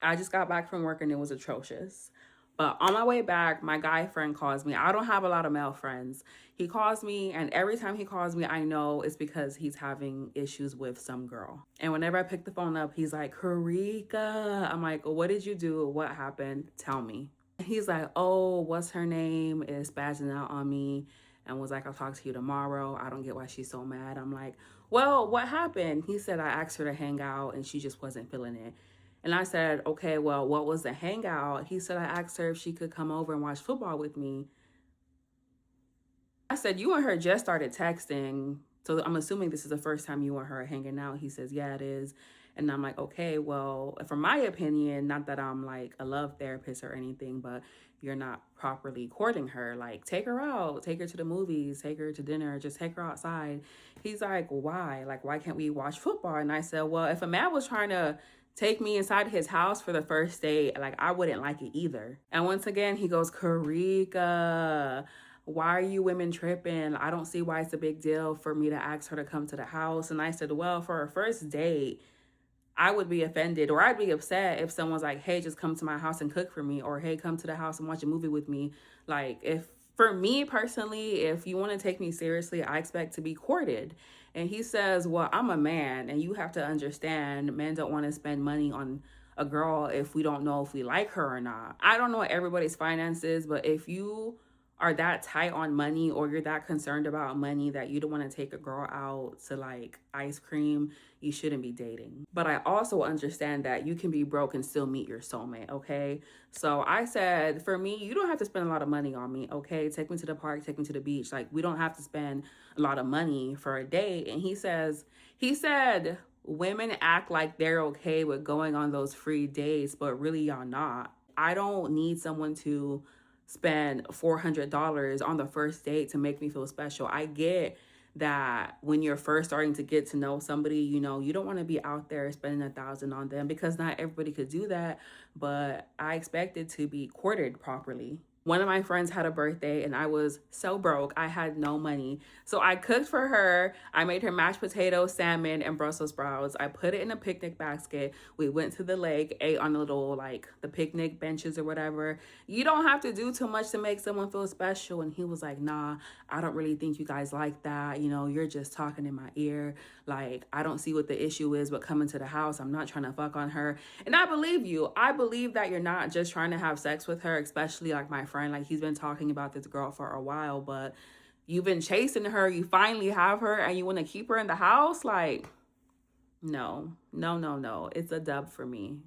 I just got back from work and it was atrocious. But on my way back, my guy friend calls me. I don't have a lot of male friends. He calls me, and every time he calls me, I know it's because he's having issues with some girl. And whenever I pick the phone up, he's like, Karika. I'm like, what did you do? What happened? Tell me. He's like, oh, what's her name? Is spazzing out on me and was like, I'll talk to you tomorrow. I don't get why she's so mad. I'm like, well, what happened? He said I asked her to hang out and she just wasn't feeling it. And I said, okay, well, what was the hangout? He said I asked her if she could come over and watch football with me. I said, you and her just started texting. So I'm assuming this is the first time you and her are hanging out. He says, yeah, it is. And I'm like, okay, well, from my opinion, not that I'm like a love therapist or anything, but you're not properly courting her. Like, take her out, take her to the movies, take her to dinner, just take her outside. He's like, why? Like, why can't we watch football? And I said, well, if a man was trying to take me inside his house for the first date, like, I wouldn't like it either. And once again, he goes, Karika, why are you women tripping? I don't see why it's a big deal for me to ask her to come to the house. And I said, well, for a first date, I would be offended or I'd be upset if someone's like, hey, just come to my house and cook for me, or hey, come to the house and watch a movie with me. Like, if for me personally, if you want to take me seriously, I expect to be courted. And he says, well, I'm a man and you have to understand men don't want to spend money on a girl if we don't know if we like her or not. I don't know everybody's finances, but if you are that tight on money or you're that concerned about money that you don't want to take a girl out to like ice cream, you shouldn't be dating. But I also understand that you can be broke and still meet your soulmate, okay? So I said, for me, you don't have to spend a lot of money on me, okay? Take me to the park, take me to the beach. Like, we don't have to spend a lot of money for a date. And he said, women act like they're okay with going on those free dates, but really y'all not. I don't need someone to spend $400 on the first date to make me feel special. I get that when you're first starting to get to know somebody, you know, you don't want to be out there spending 1,000 on them because not everybody could do that. But I expected to be courted properly. One of my friends had a birthday and I was so broke. I had no money. So I cooked for her. I made her mashed potatoes, salmon, and Brussels sprouts. I put it in a picnic basket. We went to the lake, ate on the little, like, the picnic benches or whatever. You don't have to do too much to make someone feel special. And he was like, nah, I don't really think you guys like that. You know, you're just talking in my ear. Like, I don't see what the issue is, but coming to the house, I'm not trying to fuck on her. And I believe you. I believe that you're not just trying to have sex with her, especially like my friend. Like, he's been talking about this girl for a while, but you've been chasing her. You finally have her and you want to keep her in the house. Like, no, no, no, no. It's a dub for me.